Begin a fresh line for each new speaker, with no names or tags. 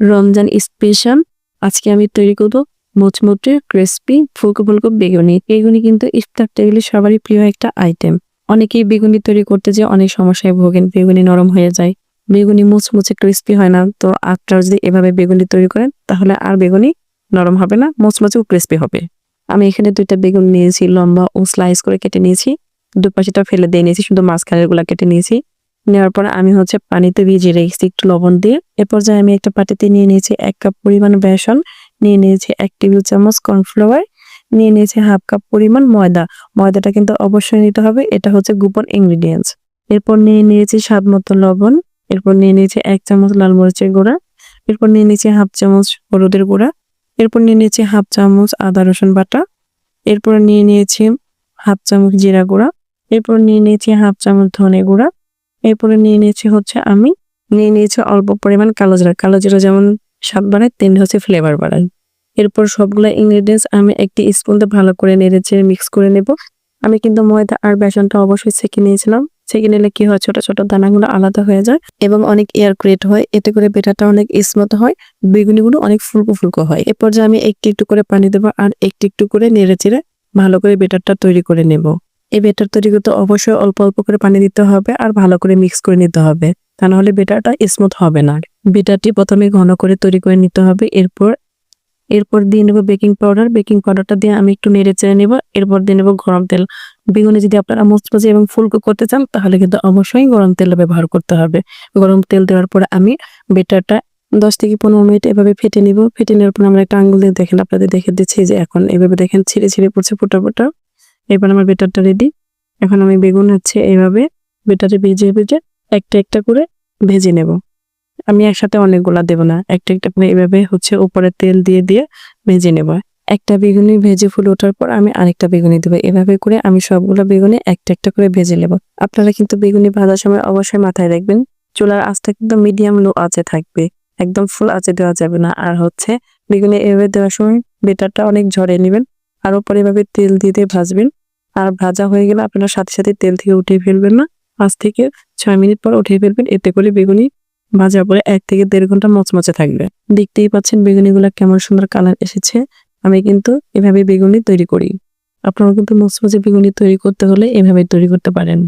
Ramzan special আজকে আমি তৈরি করব মুচমুচে ক্রিস্পি ফুলকো ফুলকো বেগুনি। বেগুনি কিন্তু ইফতার টেবিলে সবারই প্রিয় একটা আইটেম। অনেকেই বেগুনি তৈরি করতে যেয়ে অনেক সমস্যায় ভোগেন, বেগুনি নরম হয়ে যায়, বেগুনি মুচমুচে ক্রিস্পি হয় না। তো আপনারা যদি এভাবে বেগুনি তৈরি করেন তাহলে আর বেগুনি নরম হবে না, মুচমুচে ও ক্রিস্পি হবে। আমি এখানে 2টা বেগুন নিয়েছি, লম্বা ও স্লাইস করে কেটে নিয়েছি। দুপাশেটা ফেলে দিয়ে নিয়েছি, শুধু মাঝখানের গুলা কেটে নিয়েছি। নেওয়ার পর আমি পানিতে ভিজিয়ে রেখেছি একটু লবণ দিয়ে। এ পর্যায়ে আমি একটা পাটিতে নিয়ে নিয়েছি 1 কাপ পরিমাণ বেসন, নিয়ে নিয়েছি 1 টেবিল চামচ কর্নফ্লাওয়ার, নিয়ে নিয়েছি 1/2 কাপ পরিমাণ ময়দা। ময়দাটা কিন্তু অবশ্যই নিতে হবে, এটা হচ্ছে গোপন ইনগ্রিডিয়েন্টস। এরপর নিয়ে নিয়েছি স্বাদ মতো লবণ, এরপর নিয়ে নিয়েছি 1 চামচ লাল মরিচের গুঁড়া, এরপর নিয়ে নিয়েছি 1/2 চামচ হলুদের গুঁড়া, এরপর নিয়ে নিয়েছি 1/2 চামচ আদা রসুন বাটা, এরপর নিয়ে নিয়েছি 1/2 চামচ জিরা গুঁড়া, এরপর নিয়ে নিয়েছি 1/2 চামচ ধনে গুঁড়া, এরপরে নিয়ে নিয়েছি অল্প পরিমাণ কালো জিরা। কালো জিরা যেমন স্বাদ বাড়ায় তেমনি ফ্লেভার বাড়ায়। এরপর সবগুলা ইনগ্রেডিয়েন্টস আমি একটি স্পুন দিয়ে ভালো করে নেড়েচেড়ে মিক্স করে নেব। আমি কিন্তু ময়দা আর বেসনটা অবশ্যই ছেঁকে নিয়েছিলাম। ছেঁকে নিলে কি হয়, ছোট ছোট দানাগুলো আলাদা হয়ে যায় এবং অনেক এয়ার ক্রিয়েট হয়। এতে করে বেটারটা অনেক স্মুথ হয়, বেগুনিগুলো অনেক ফুলকো ফুলকো হয়। এরপর যে আমি একটু একটু করে পানি দেবো আর একটু একটু করে নেড়েচেড়ে ভালো করে বেটারটা তৈরি করে নেব। এই বেটার তৈরি করতে অবশ্যই অল্প অল্প করে পানি দিতে হবে আর ভালো করে মিক্স করে নিতে হবে, তা নাহলে বেটারটা স্মুথ হবে না। বেটারটি প্রথমে ঘন করে তৈরি করে নিতে হবে। এরপর দিয়ে নেব বেকিং পাউডার। বেকিং পাউডারটা দিয়ে আমি একটু নেড়ে চেড়ে নেব। এরপর দিয়ে নেব গরম তেল। বেগুনি যদি আপনারা মুচমুচে এবং ফুলকো করতে চান তাহলে কিন্তু অবশ্যই গরম তেল ব্যবহার করতে হবে। গরম তেল দেওয়ার পর আমি বেটারটা 10 থেকে 15 মিনিট এভাবে ফেটে নিব। ফেটে নেওয়ার পর আমরা একটা আঙ্গুল দিয়ে দেখেন, আপনাদের দেখে দিচ্ছি যে এখন এভাবে দেখেন ছিঁড়ে ছিঁড়ে পড়ছে ফোটা ফোটা। এবার আমার বেটারটা রেডি। এখন আমি বেগুন এইভাবে বেটারে ভেজে ভেজে একটা একটা করে ভেজে নেব। আমি একসাথে অনেকগুলা দেব না, একটা একটা করে এভাবে উপরে তেল দিয়ে দিয়ে ভেজে নেব। একটা বেগুনি ভেজে ফুলে ওঠার পর আমি আরেকটা বেগুনি দেবো। এভাবে করে আমি সবগুলো বেগুনি একটা একটা করে ভেজে নেব। আপনারা কিন্তু বেগুনি ভাজার সময় অবশ্যই মাথায় রাখবেন, চুলার আঁচটা কিন্তু মিডিয়াম লো আঁচে থাকবে, একদম ফুল আঁচে দেওয়া যাবে না। আর বেগুনি এভাবে দেওয়ার সময় বেটারটা অনেক ঝরিয়ে নেবেন আর উপরে এভাবে তেল দিয়ে দিয়ে ভাজবেন। আর ভাজা হয়ে গেলে আপনারা সাথে সাথে তেল থেকে উঠিয়ে ফেলবেন না, 5 থেকে 6 মিনিট পর উঠিয়ে ফেলবেন। এতে করে বেগুনি ভাজার পরে 1 থেকে 1.5 ঘন্টা মচমচে থাকবে। দেখতেই পাচ্ছেন বেগুনিগুলা কেমন সুন্দর কালার এসেছে। আমি কিন্তু এভাবে বেগুনি তৈরি করি। আপনারা কিন্তু মচমচে বেগুনি তৈরি করতে হলে এভাবে তৈরি করতে পারেন।